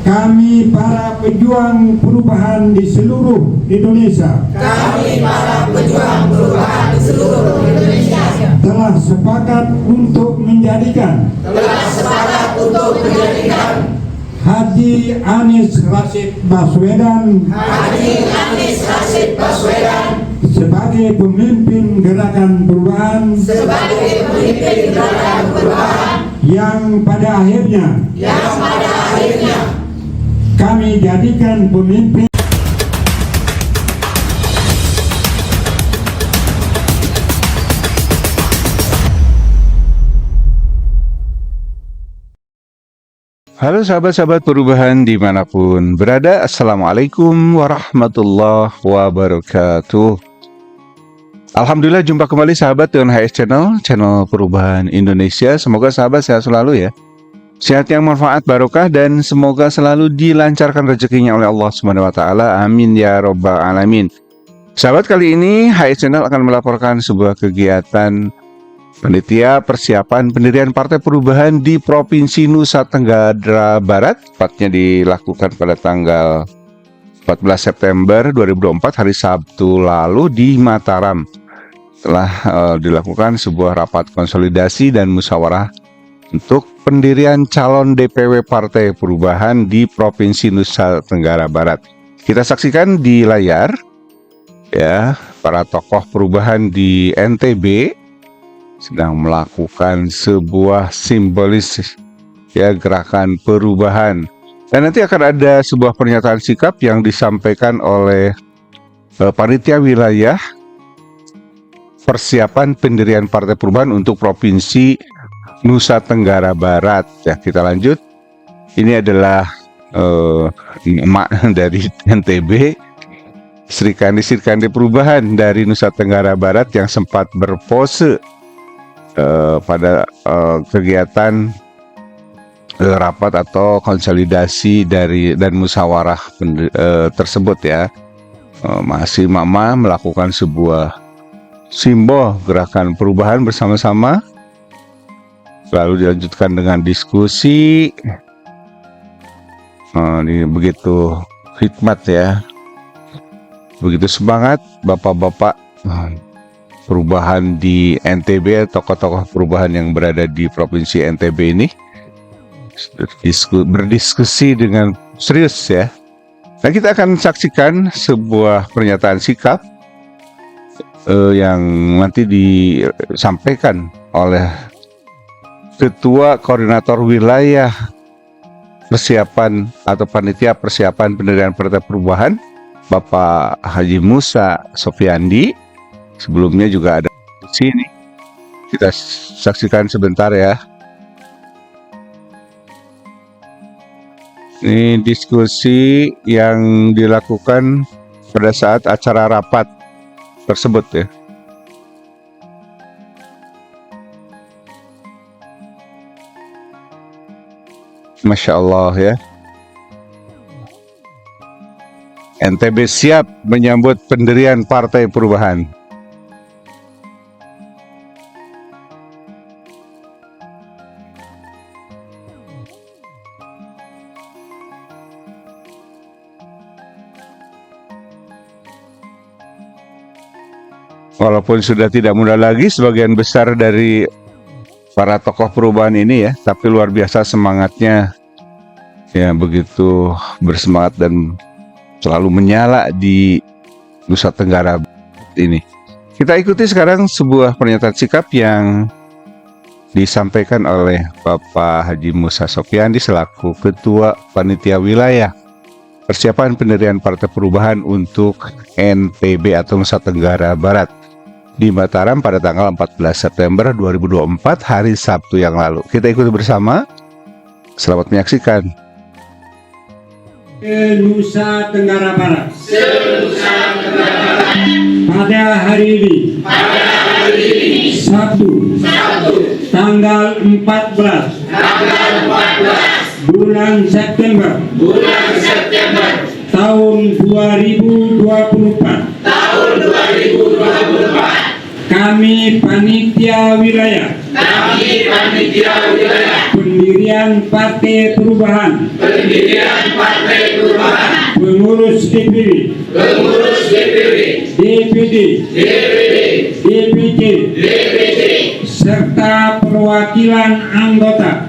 Kami para pejuang perubahan di seluruh Indonesia telah sepakat untuk menjadikan Haji Anies Rashid Baswedan sebagai pemimpin gerakan perubahan yang pada akhirnya kami jadikan pemimpin. Halo sahabat-sahabat perubahan dimanapun berada, Assalamualaikum warahmatullahi wabarakatuh. Alhamdulillah jumpa kembali sahabat dengan HS channel perubahan Indonesia. Semoga sahabat sehat selalu ya, sehat yang manfaat barokah, dan semoga selalu dilancarkan rezekinya oleh Allah Subhanahu wa taala. Amin ya rabbal alamin. Sahabat, kali ini HS Channel akan melaporkan sebuah kegiatan panitia persiapan pendirian Partai Perubahan di Provinsi Nusa Tenggara Barat, tepatnya dilakukan pada tanggal 14 September 2024 hari Sabtu lalu di Mataram. Telah dilakukan sebuah rapat konsolidasi dan musyawarah untuk pendirian calon DPW Partai Perubahan di Provinsi Nusa Tenggara Barat. Kita saksikan di layar ya, para tokoh perubahan di NTB sedang melakukan sebuah simbolis ya, gerakan perubahan. Dan nanti akan ada sebuah pernyataan sikap yang disampaikan oleh panitia wilayah persiapan pendirian Partai Perubahan untuk Provinsi Nusa Tenggara Barat. Ya, kita lanjut. Ini adalah emak dari NTB, Sri Kandi Perubahan dari Nusa Tenggara Barat yang sempat berpose pada kegiatan rapat atau konsolidasi dan musyawarah tersebut ya. Masih mama melakukan sebuah simbol gerakan perubahan bersama-sama, lalu dilanjutkan dengan diskusi. Ini begitu hikmat ya, begitu semangat bapak-bapak perubahan di NTB, tokoh-tokoh perubahan yang berada di Provinsi NTB ini berdiskusi dengan serius ya. Nah, kita akan saksikan sebuah pernyataan sikap yang nanti disampaikan oleh Ketua Koordinator Wilayah Persiapan atau Panitia Persiapan Pendirian Partai Perubahan, Bapak Haji Musa Sofyandi. Sebelumnya juga ada di sini. Kita saksikan sebentar ya. Ini diskusi yang dilakukan pada saat acara rapat tersebut ya. Masya Allah ya. NTB siap menyambut pendirian Partai Perubahan. Walaupun sudah tidak muda lagi sebagian besar dari para tokoh perubahan ini ya, tapi luar biasa semangatnya ya, begitu bersemangat dan selalu menyala di Nusa Tenggara ini. Kita ikuti sekarang sebuah pernyataan sikap yang disampaikan oleh Bapak Haji Musa Sofyandi selaku Ketua Panitia Wilayah Persiapan Pendirian Partai Perubahan untuk NTB atau Nusa Tenggara Barat di Mataram pada tanggal 14 September 2024 hari Sabtu yang lalu. Kita ikuti bersama. Selamat menyaksikan. Nusa Tenggara Barat. Pada hari ini, Sabtu, tanggal 14 bulan September tahun 2024. Kami panitia wilayah pendirian Partai Perubahan pengurus DPW, DPD, DPC, serta perwakilan anggota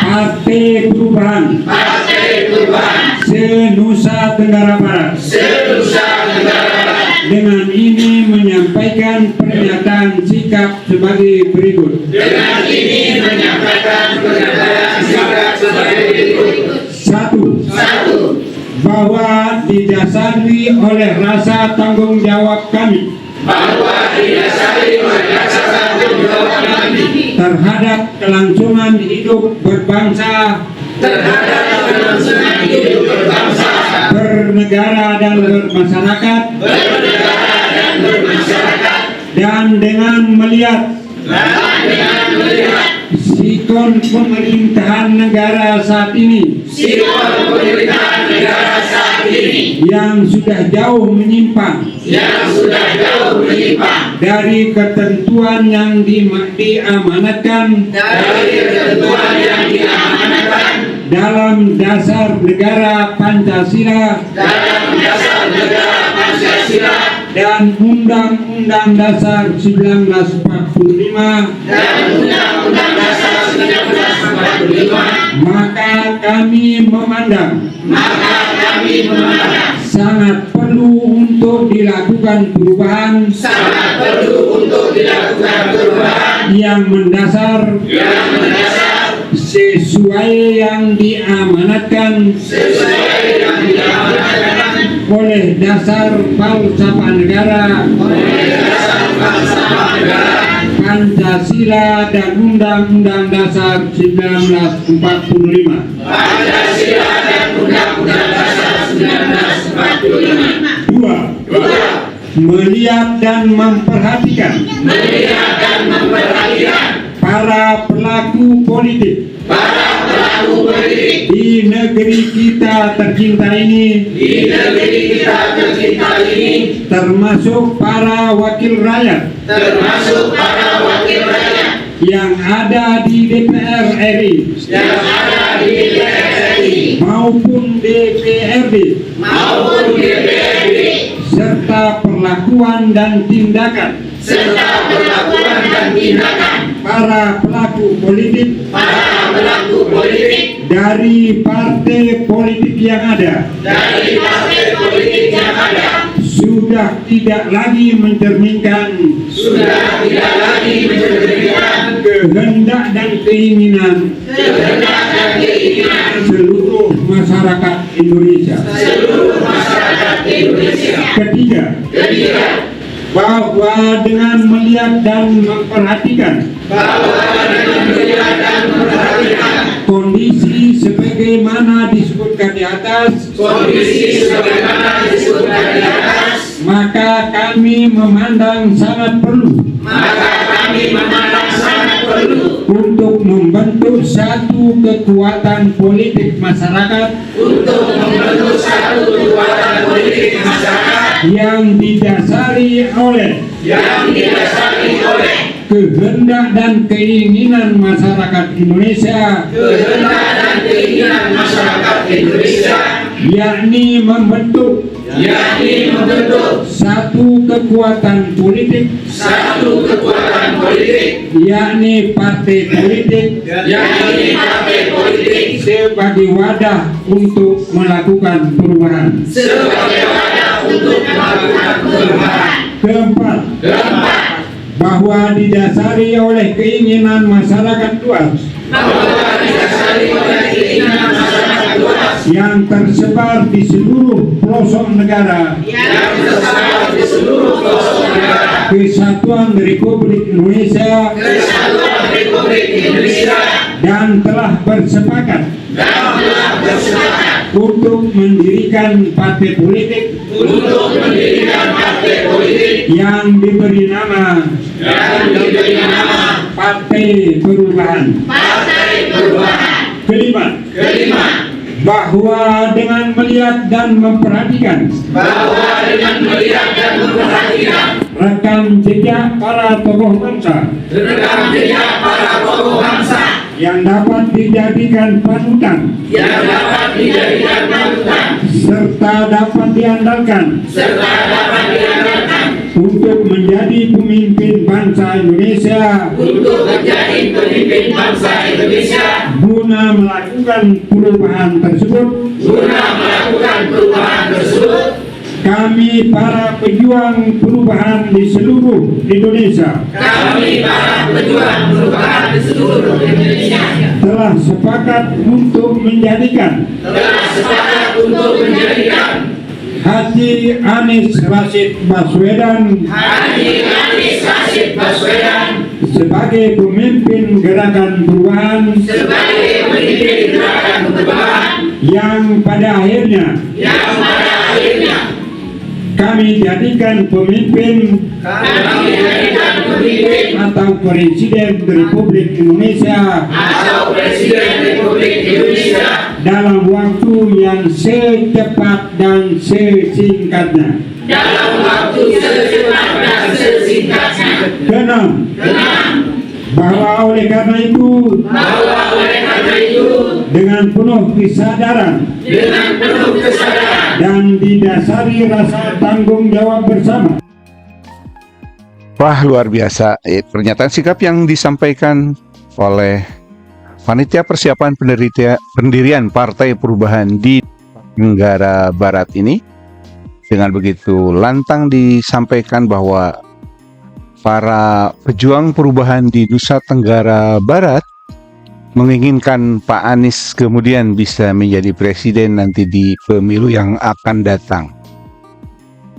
Partai Perubahan se-Nusa Tenggara Barat. Dengan ini menyampaikan pernyataan sikap sebagai berikut. Satu, bahwa didasari oleh rasa tanggung jawab kami terhadap kelangsungan hidup berbangsa, bernegara dan bermasyarakat, dan dengan melihat sikon pemerintahan negara saat ini yang sudah jauh menyimpang dari ketentuan yang diamanatkan dalam dasar negara Pancasila dan Undang-Undang Dasar 1945, maka kami memandang sangat perlu untuk dilakukan perubahan yang mendasar sesuai yang diamanatkan oleh dasar falsafah negara Pancasila dan Undang-Undang Dasar 1945. Dua, melihat dan memperhatikan para pelaku politik di negeri kita tercinta ini, termasuk para wakil rakyat yang ada di DPR RI maupun DPRD, serta perlakuan dan tindakan para pelaku politik dari partai politik yang ada sudah tidak lagi mencerminkan kehendak dan keinginan seluruh masyarakat Indonesia. Ketiga, bahwa dengan melihat dan memperhatikan kondisi sebagaimana disebutkan di atas, maka kami memandang sangat perlu untuk membentuk satu kekuatan politik masyarakat yang didasari oleh kehendak dan keinginan masyarakat Indonesia, yakni membentuk satu kekuatan politik, yakni partai politik, sebagai wadah untuk melakukan perubahan. Keempat, bahwa didasari oleh keinginan masyarakat luas yang tersebar di seluruh pelosok negara Kesatuan Republik Indonesia dan telah bersepakat untuk mendirikan partai politik yang diberi nama Partai Perubahan. Kelima, bahwa dengan melihat dan memperhatikan rekam jejak para tokoh bangsa yang dapat dijadikan panutan serta dapat diandalkan untuk menjadi pemimpin bangsa Indonesia guna melakukan perubahan tersebut. Kami para pejuang perubahan di seluruh Indonesia telah sepakat untuk menjadikan Haji Anies Rashid Baswedan sebagai pemimpin gerakan perubahan yang pada akhirnya kami jadikan pemimpin atau Presiden Republik Indonesia dalam waktu yang secepat dan sesingkatnya. Keenam, bahwa oleh karena itu dengan penuh kesadaran dan didasari rasa tanggung jawab bersama. Wah, luar biasa. Pernyataan sikap yang disampaikan oleh Panitia Persiapan Pendirian Partai Perubahan di Tenggara Barat ini dengan begitu lantang disampaikan bahwa para pejuang perubahan di Nusa Tenggara Barat menginginkan Pak Anies kemudian bisa menjadi presiden nanti di pemilu yang akan datang.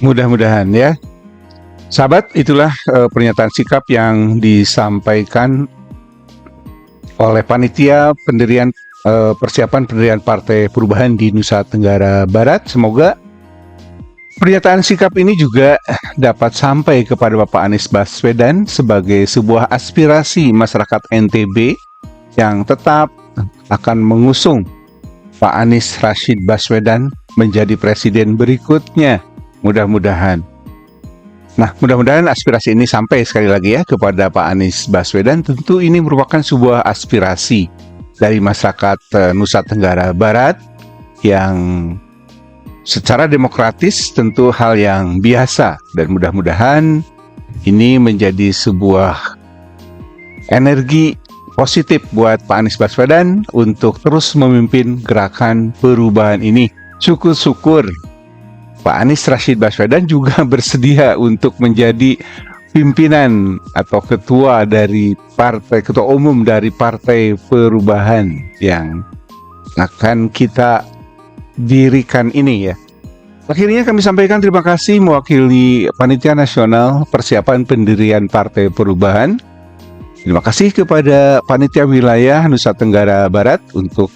Mudah-mudahan ya. Sahabat, itulah pernyataan sikap yang disampaikan oleh Panitia Persiapan Pendirian Partai Perubahan di Nusa Tenggara Barat. Semoga pernyataan sikap ini juga dapat sampai kepada Bapak Anies Baswedan sebagai sebuah aspirasi masyarakat NTB yang tetap akan mengusung Pak Anies Rashid Baswedan menjadi presiden berikutnya. Mudah-mudahan. Nah, mudah-mudahan aspirasi ini sampai sekali lagi ya kepada Pak Anies Baswedan. Tentu ini merupakan sebuah aspirasi dari masyarakat Nusa Tenggara Barat yang secara demokratis tentu hal yang biasa, dan mudah-mudahan ini menjadi sebuah energi positif buat Pak Anies Baswedan untuk terus memimpin gerakan perubahan ini. Syukur-syukur Pak Anies Rashid Baswedan juga bersedia untuk menjadi pimpinan atau ketua umum dari Partai Perubahan yang akan kita dirikan ini ya. Akhirnya kami sampaikan terima kasih mewakili Panitia Nasional Persiapan Pendirian Partai Perubahan. Terima kasih kepada Panitia Wilayah Nusa Tenggara Barat untuk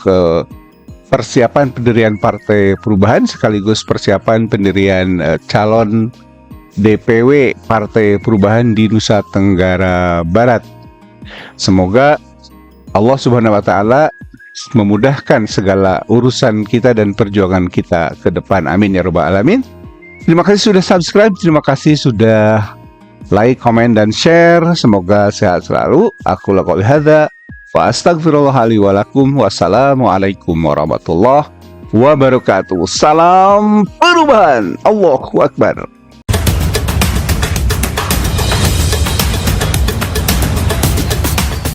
persiapan pendirian Partai Perubahan sekaligus persiapan pendirian calon DPW Partai Perubahan di Nusa Tenggara Barat. Semoga Allah Subhanahu wa Ta'ala memudahkan segala urusan kita dan perjuangan kita ke depan. Amin ya rabbal alamin. Terima kasih sudah subscribe, terima kasih sudah like, komen, dan share. Semoga sehat selalu. Aku lakukan hadza wa astaghfirullah li wa lakum. Wassalamualaikum warahmatullahi wabarakatuh. Salam perubahan. Allahu Akbar.